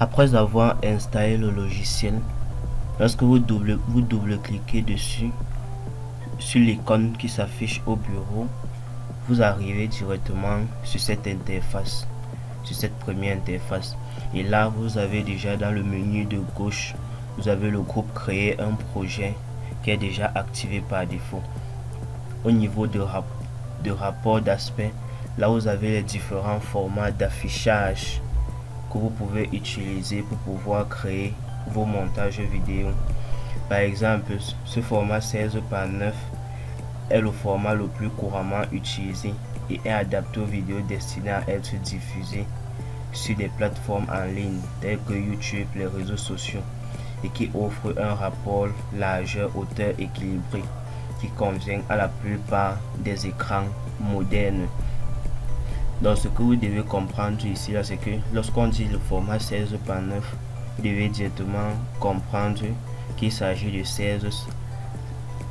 Après avoir installé le logiciel, lorsque vous double-cliquez dessus, sur l'icône qui s'affiche au bureau, vous arrivez directement sur cette interface, sur cette première interface. Et là, vous avez déjà dans le menu de gauche, vous avez le groupe créer un projet qui est déjà activé par défaut. Au niveau de rapport d'aspect, là vous avez les différents formats d'affichage que vous pouvez utiliser pour pouvoir créer vos montages vidéo. Par exemple, ce format 16 par 9 est le format le plus couramment utilisé et est adapté aux vidéos destinées à être diffusées sur des plateformes en ligne telles que YouTube, les réseaux sociaux, et qui offre un rapport largeur-hauteur équilibré qui convient à la plupart des écrans modernes. Donc ce que vous devez comprendre ici là, c'est que lorsqu'on dit le format 16 par 9, vous devez directement comprendre qu'il s'agit de 16.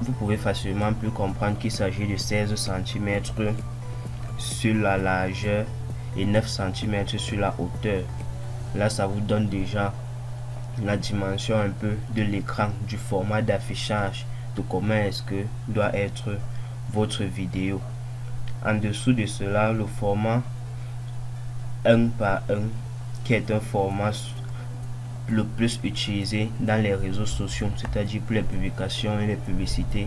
Vous pouvez facilement plus comprendre qu'il s'agit de 16 cm sur la largeur et 9 cm sur la hauteur. Là ça vous donne déjà la dimension un peu de l'écran, du format d'affichage, de comment est-ce que doit être votre vidéo. En dessous de cela, le format 1 par 1 qui est un format le plus utilisé dans les réseaux sociaux, c'est-à-dire pour les publications et les publicités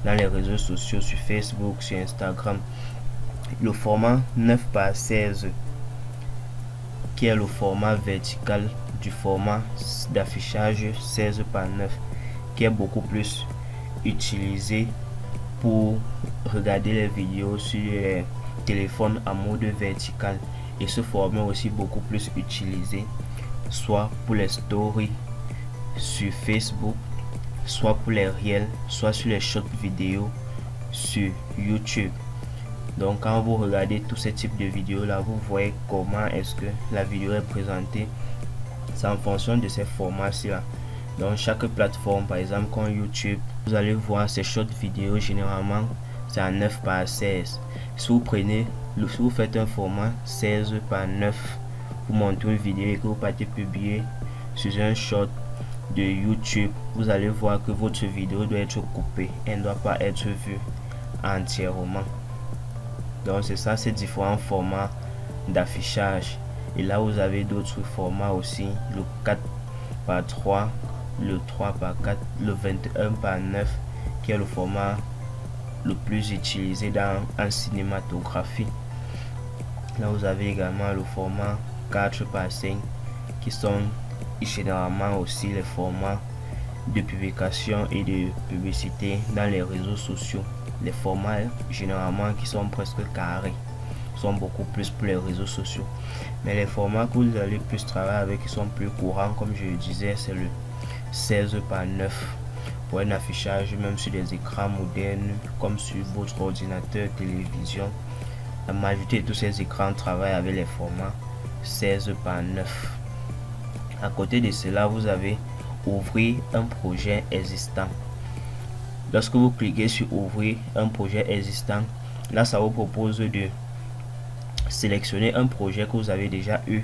dans les réseaux sociaux, sur Facebook, sur Instagram. Le format 9 par 16 qui est le format vertical du format d'affichage 16 par 9 qui est beaucoup plus utilisé pour regarder les vidéos sur les téléphones en mode vertical, et ce format est aussi beaucoup plus utilisé soit pour les stories sur Facebook, soit pour les réels, soit sur les short vidéos sur YouTube. Donc quand vous regardez tous ces types de vidéos là, vous voyez comment est-ce que la vidéo est présentée. C'est en fonction de ces formats-ci là. Dans chaque plateforme, par exemple comme YouTube, vous allez voir ces short vidéos, généralement c'est en 9 par 16. Si vous faites un format 16 par 9, vous montez une vidéo et que vous partez publier sur un short de YouTube, vous allez voir que votre vidéo doit être coupée, elle ne doit pas être vue entièrement. Donc c'est ça, ces différents formats d'affichage. Et là vous avez d'autres formats aussi, le 4 par 3, le 3 par 4, le 21 par 9 qui est le format le plus utilisé en cinématographie. Là vous avez également le format 4 par 5 qui sont généralement aussi les formats de publication et de publicité dans les réseaux sociaux. Les formats généralement qui sont presque carrés sont beaucoup plus pour les réseaux sociaux, mais les formats que vous allez plus travailler avec qui sont plus courants, comme je le disais, c'est le 16 par 9 pour un affichage même sur des écrans modernes comme sur votre ordinateur, télévision. La majorité de tous ces écrans travaillent avec les formats 16 par 9. À côté de cela, vous avez ouvrir un projet existant. Lorsque vous cliquez sur ouvrir un projet existant, là ça vous propose de sélectionner un projet que vous avez déjà eu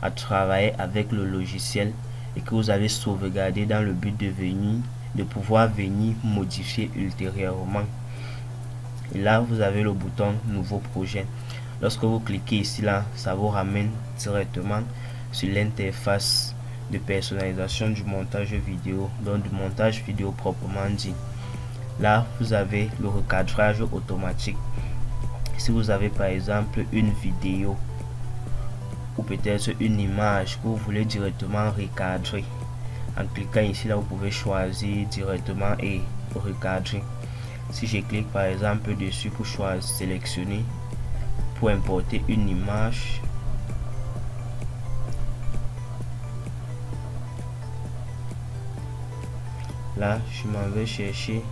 à travailler avec le logiciel et que vous avez sauvegardé dans le but de pouvoir venir modifier ultérieurement. Et là vous avez le bouton nouveau projet. Lorsque vous cliquez ici là, ça vous ramène directement sur l'interface de personnalisation du montage vidéo, donc du montage vidéo proprement dit. Là vous avez le recadrage automatique. Si vous avez par exemple une vidéo ou peut-être une image que vous voulez directement recadrer, en cliquant ici là vous pouvez choisir directement et recadrer. Si je clique par exemple dessus pour choisir, sélectionner, pour importer une image, là je m'en vais chercher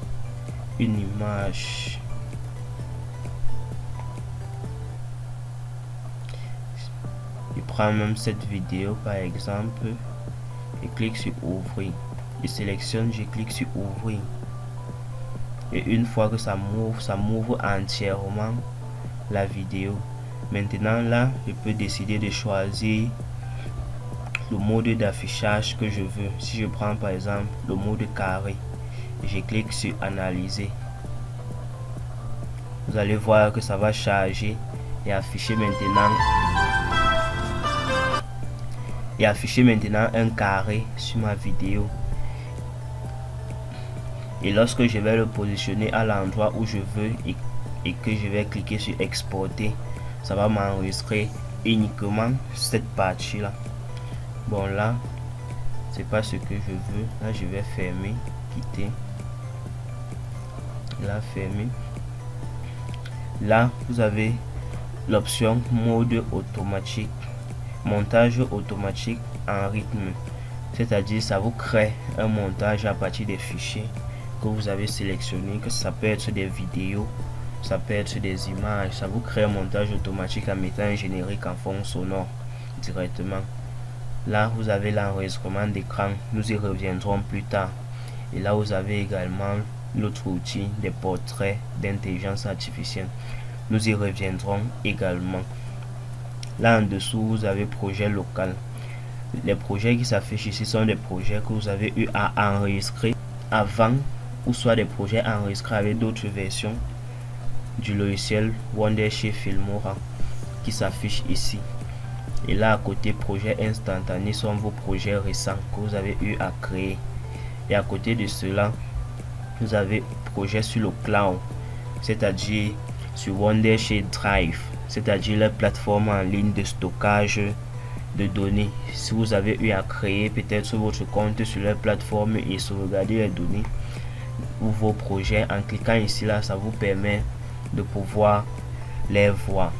une image. Je prends même cette vidéo par exemple et clique sur ouvrir. Je sélectionne, je clique sur ouvrir. Et une fois que ça m'ouvre entièrement la vidéo. Maintenant là, je peux décider de choisir le mode d'affichage que je veux. Si je prends par exemple le mode carré, je clique sur analyser. Vous allez voir que ça va charger et afficher maintenant un carré sur ma vidéo. Et lorsque je vais le positionner à l'endroit où je veux et que je vais cliquer sur exporter, ça va m'enregistrer uniquement cette partie là. Bon, là c'est pas ce que je veux. Là je vais fermer, quitter, là fermer. Là vous avez l'option mode automatique, montage automatique en rythme, c'est-à-dire ça vous crée un montage à partir des fichiers que vous avez sélectionné, que ça peut être des vidéos, ça peut être des images. Ça vous crée un montage automatique en mettant un générique en fond sonore directement. Là vous avez l'enregistrement d'écran, nous y reviendrons plus tard. Et là vous avez également l'autre outil des portraits d'intelligence artificielle, nous y reviendrons également. Là en dessous vous avez projet local. Les projets qui s'affichent ici sont des projets que vous avez eu à enregistrer avant, ou soit des projets enregistrés avec d'autres versions du logiciel Wondershay Filmora qui s'affiche ici. Et là à côté, projet instantané sont vos projets récents que vous avez eu à créer. Et à côté de cela, vous avez projet sur le cloud, c'est-à-dire sur Wondershay Drive, c'est-à-dire la plateforme en ligne de stockage de données. Si vous avez eu à créer peut-être votre compte sur la plateforme et sauvegarder les données ou vos projets, en cliquant ici là, ça vous permet de pouvoir les voir.